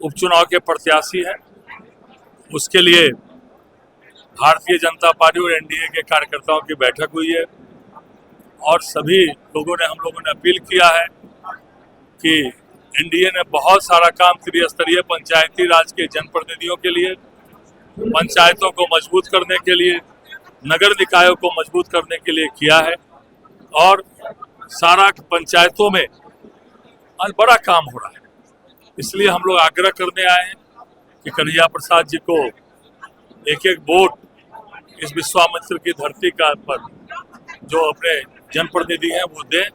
उपचुनाव के प्रत्याशी हैं। उसके लिए भारतीय जनता पार्टी और एनडीए के कार्यकर्ताओं की बैठक हुई है और सभी लोगों ने, हम लोगों ने अपील किया है कि एनडीए ने बहुत सारा काम त्रिस्तरीय पंचायती राज के जनप्रतिनिधियों के लिए, पंचायतों को मजबूत करने के लिए, नगर निकायों को मजबूत करने के लिए किया है और सारा पंचायतों में आज बड़ा काम हो रहा है। इसलिए हम लोग आग्रह करने आए हैं कि कन्हैया प्रसाद जी को एक एक वोट इस विश्वामित्र की धरती का पर जो अपने जनप्रतिनिधि हैं वो दें।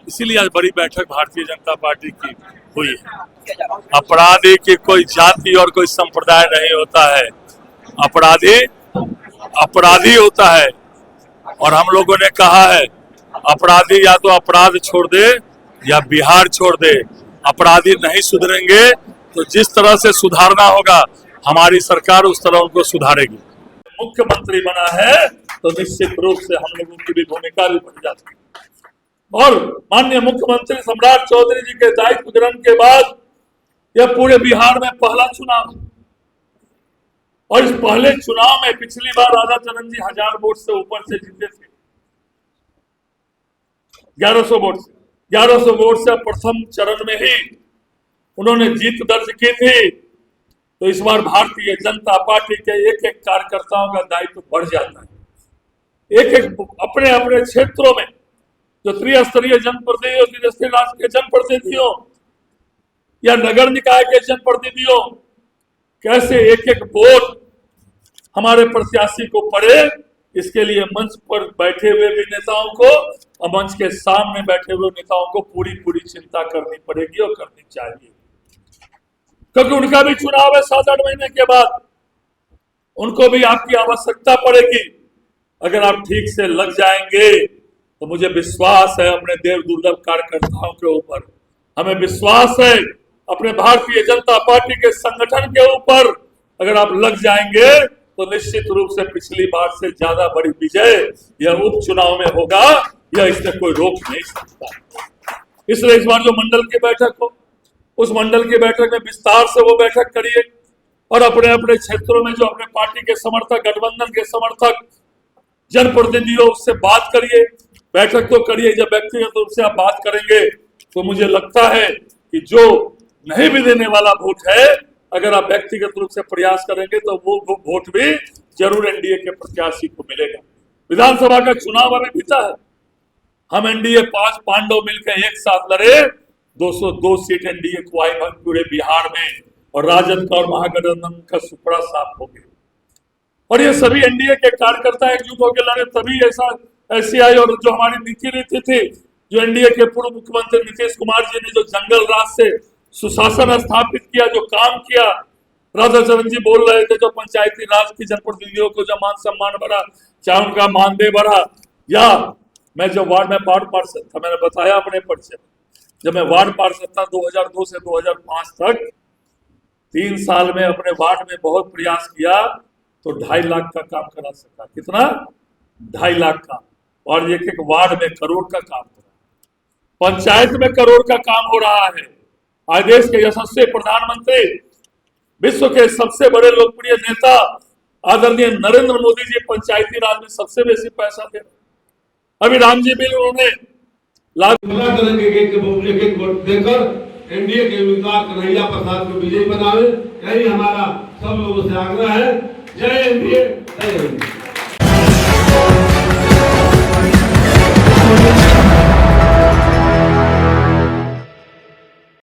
इसीलिए आज बड़ी बैठक भारतीय जनता पार्टी की हुई है। अपराधी की कोई जाति और कोई संप्रदाय नहीं होता है, अपराधी अपराधी होता है। और हम लोगों ने कहा है अपराधी या तो अपराध छोड़ दे या बिहार छोड़ दे। अपराधी नहीं सुधरेंगे तो जिस तरह से सुधारना होगा हमारी सरकार उस तरह उनको सुधारेगी। मुख्यमंत्री बना है तो निश्चित रूप से हम लोगों की भी भूमिका भी बढ़ जाती है। और माननीय मुख्यमंत्री सम्राट चौधरी जी के दायित्व ग्रहण के बाद यह पूरे बिहार में पहला चुनाव है और इस पहले चुनाव में पिछली बार राधा चरण जी 1000 वोट से ऊपर से जीते थे, 1100 वोट से। 1100 वोट से प्रथम चरण में ही उन्होंने जीत दर्ज की थी। तो इस बार भारतीय जनता पार्टी के एक एक कार्यकर्ताओं का दायित्व बढ़ जाता है। एक एक अपने अपने क्षेत्रों में जो त्रिस्तरीय जनप्रतिनिधियों, त्रिस्तरीय राज्य के जनप्रतिनिधियों या नगर निकाय के जनप्रतिनिधियों, कैसे एक एक वोट हमारे प्रत्याशी को पड़े, इसके लिए मंच पर बैठे हुए भी नेताओं को और मंच के सामने बैठे हुए नेताओं को पूरी चिंता करनी पड़ेगी और करनी चाहिए, क्योंकि उनका भी चुनाव है 7-8 महीने के बाद। उनको भी आपकी आवश्यकता पड़ेगी। अगर आप ठीक से लग जाएंगे तो मुझे विश्वास है अपने देव दुर्लभ कार्यकर्ताओं के ऊपर, हमें विश्वास है अपने भारतीय जनता पार्टी के संगठन के ऊपर। अगर आप लग जाएंगे तो निश्चित रूप से पिछली बार से ज्यादा बड़ी विजय यह उपचुनाव में होगा, यह इसमें कोई रोक नहीं सकता। इसलिए इस बार जो मंडल की बैठक हो, उस मंडल की बैठक में विस्तार से वो बैठक करिए और अपने अपने क्षेत्रों में जो अपने पार्टी के समर्थक, गठबंधन के समर्थक, जनप्रतिनिधियों उससे बात करिए। बैठक तो करिए, जब व्यक्तिगत रूप से आप बात करेंगे तो मुझे लगता है कि जो नहीं भी देने वाला वोट है, अगर आप व्यक्तिगत रूप से प्रयास करेंगे तो वो वोट भी जरूर एनडीए के प्रत्याशी को मिलेगा। विधानसभा का चुनाव अभी बीता है, हम एनडीए 5 पांडव मिलकर एक साथ लड़े, 202 सीट एनडीए को आई पूरे बिहार में और राजद का और महागठबंधन का सुपड़ा साफ हो गया। और ये सभी एनडीए के कार्यकर्ता एकजुट होकर लड़े, तभी ऐसी आई। और जो हमारी नीति रीति थी, जो एनडीए के पूर्व मुख्यमंत्री नीतीश कुमार जी ने जो जंगल राज से सुशासन स्थापित किया, जो काम किया, राधा चरण जी बोल रहे थे, जो पंचायती राज की जनप्रतिनिधियों को जो मान सम्मान बढ़ा, चाहे उनका मानदेय बढ़ा, या मैं जब वार्ड में पार्षद था, मैंने बताया अपने परिचय, जब मैं वार्ड पार्षद था 2002 से 2005 तक 3 साल में अपने वार्ड में बहुत प्रयास किया तो 2.5 लाख का काम करा सका। कितना? 2.5 लाख का। और एक एक वार्ड में करोड़ का काम हो रहा है, पंचायत में करोड़ का काम हो रहा है। आज देश के यशस्वी प्रधानमंत्री, विश्व के सबसे बड़े लोकप्रिय नेता आदरणीय नरेंद्र मोदी जी पंचायती राज में सबसे बेसी पैसा दे रहे। अभी राम जी बिल उन्होंने एक वोट देकर एनडीए के उम्मीदवार कन्हैया प्रसाद को विजयी बनावे, यही हमारा सब लोगों से आग्रह है। जय एनडीए, जय हिंद।